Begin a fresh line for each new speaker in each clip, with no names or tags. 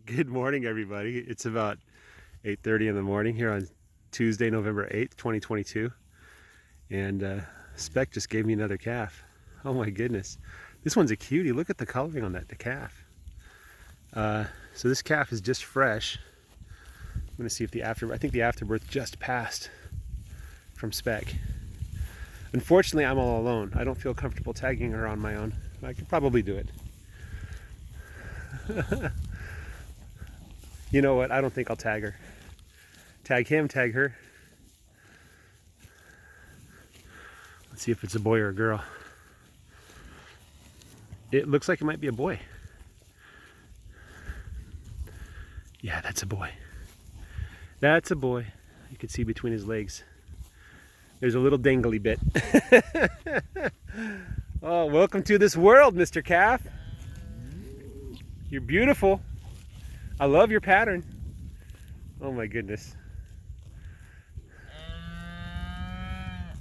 Good morning, everybody. It's about 8:30 in the morning here on Tuesday, November 8th, 2022. And Spec just gave me another calf. Oh my goodness. This one's a cutie. Look at the coloring on the calf. So this calf is just fresh. I'm going to see if I think the afterbirth just passed from Spec. Unfortunately, I'm all alone. I don't feel comfortable tagging her on my own. I could probably do it. You know what? I don't think I'll tag her. Tag him, tag her. Let's see if it's a boy or a girl. It looks like it might be a boy. Yeah, that's a boy. That's a boy. You can see between his legs. There's a little dangly bit. Oh, welcome to this world, Mr. Calf. You're beautiful. I love your pattern. Oh my goodness.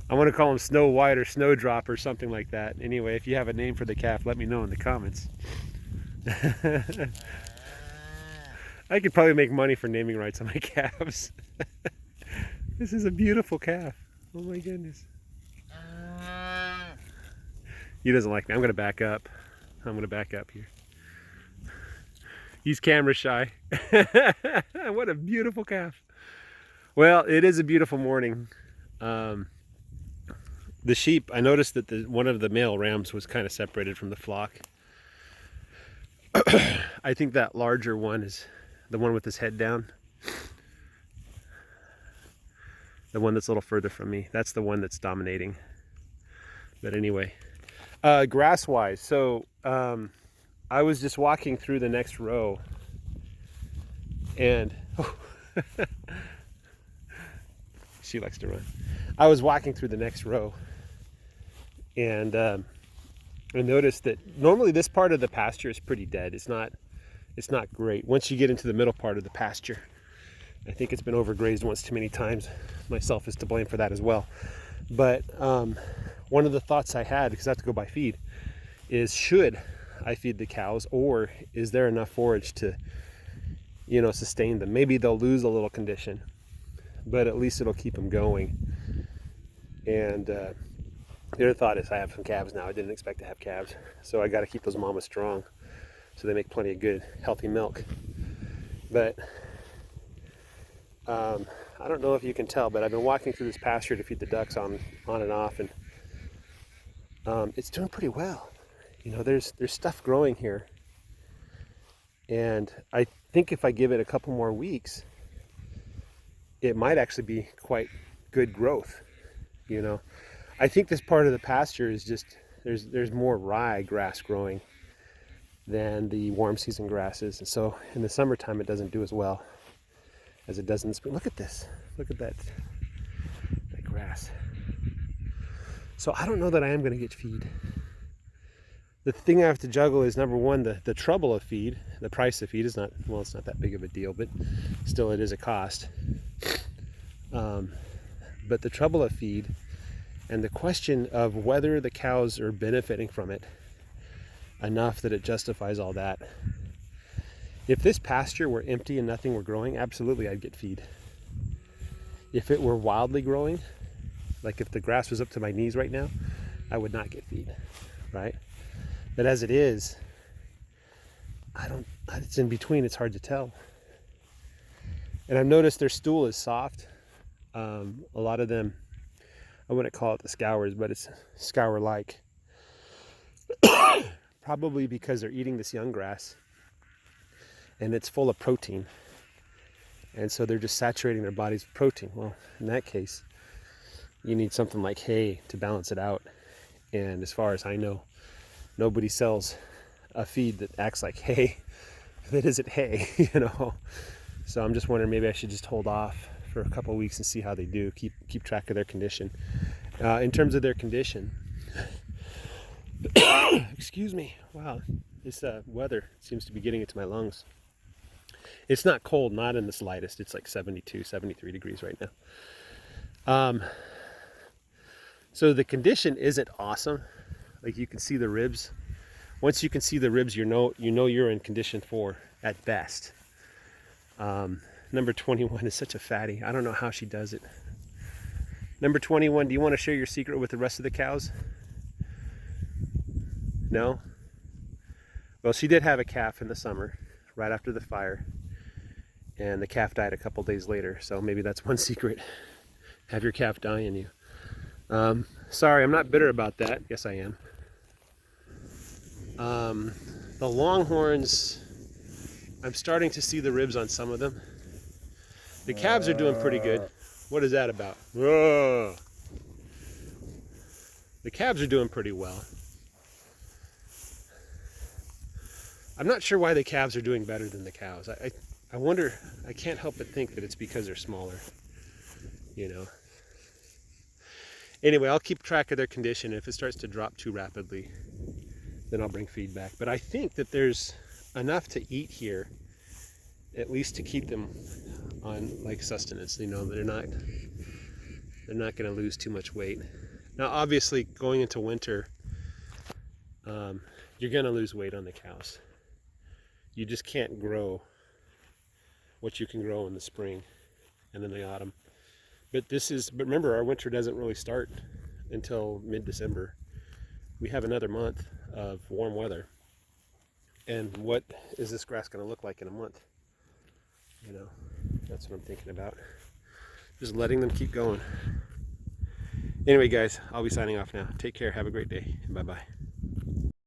I want to call him Snow White or Snowdrop or something like that. Anyway, if you have a name for the calf, let me know in the comments. I could probably make money for naming rights on my calves. This is a beautiful calf. Oh my goodness. He doesn't like me. I'm going to back up. Here. He's camera shy. What a beautiful calf. Well, it is a beautiful morning. The sheep, I noticed that one of the male rams was kind of separated from the flock. I think that larger one is the one with his head down. The one that's a little further from me. That's the one that's dominating. But anyway, grass-wise, so I was just walking through the next row, and she likes to run. I was walking through the next row, and I noticed that normally this part of the pasture is pretty dead. It's not great. Once you get into the middle part of the pasture, I think it's been overgrazed once too many times. Myself is to blame for that as well. But one of the thoughts I had, because I have to go buy feed, is should I feed the cows, or is there enough forage to, sustain them? Maybe they'll lose a little condition, but at least it'll keep them going. And the other thought is I have some calves now. I didn't expect to have calves, so I got to keep those mamas strong so they make plenty of good, healthy milk. But I don't know if you can tell, but I've been walking through this pasture to feed the ducks on and off, and it's doing pretty well. There's stuff growing here, and I think if I give it a couple more weeks, it might actually be quite good growth. I think this part of the pasture is just there's more rye grass growing than the warm season grasses, and so in the summertime it doesn't do as well as it does in the spring. Look at this. Look at that grass. So I don't know that I am going to get feed. The thing I have to juggle is, number one, the trouble of feed. The price of feed is not, well, it's not that big of a deal, but still it is a cost. But the trouble of feed and the question of whether the cows are benefiting from it enough that it justifies all that. If this pasture were empty and nothing were growing, absolutely I'd get feed. If it were wildly growing, like if the grass was up to my knees right now, I would not get feed, right? But as it is, it's in between, it's hard to tell. And I've noticed their stool is soft. A lot of them, I wouldn't call it the scours, but it's scour-like. Probably because they're eating this young grass and it's full of protein. And so they're just saturating their bodies with protein. Well, in that case, you need something like hay to balance it out. And as far as I know, nobody sells a feed that acts like hay that isn't hay, So I'm just wondering, maybe I should just hold off for a couple of weeks and see how they do. Keep track of their condition. In terms of their condition, excuse me. Wow, this weather seems to be getting into my lungs. It's not cold, not in the slightest. It's like 72, 73 degrees right now. So the condition isn't awesome. Like, you can see the ribs. Once you can see the ribs, you know you're in condition 4 at best. Number 21 is such a fatty. I don't know how she does it. Number 21, do you want to share your secret with the rest of the cows? No? Well, she did have a calf in the summer, right after the fire. And the calf died a couple days later, so maybe that's one secret. Have your calf die in you. Sorry, I'm not bitter about that. Yes, I am. The Longhorns, I'm starting to see the ribs on some of them. The calves are doing pretty good. What is that about? Whoa. The calves are doing pretty well. I'm not sure why the calves are doing better than the cows. I wonder, I can't help but think that it's because they're smaller, you know. Anyway, I'll keep track of their condition. If it starts to drop too rapidly, then I'll bring feedback. But I think that there's enough to eat here, at least to keep them on like sustenance. You know, they're not going to lose too much weight. Now, obviously, going into winter, you're going to lose weight on the cows. You just can't grow what you can grow in the spring and in the autumn. But remember, our winter doesn't really start until mid-December. We have another month of warm weather. And what is this grass going to look like in a month? You know, that's what I'm thinking about. Just letting them keep going. Anyway, guys, I'll be signing off now. Take care. Have a great day. Bye-bye.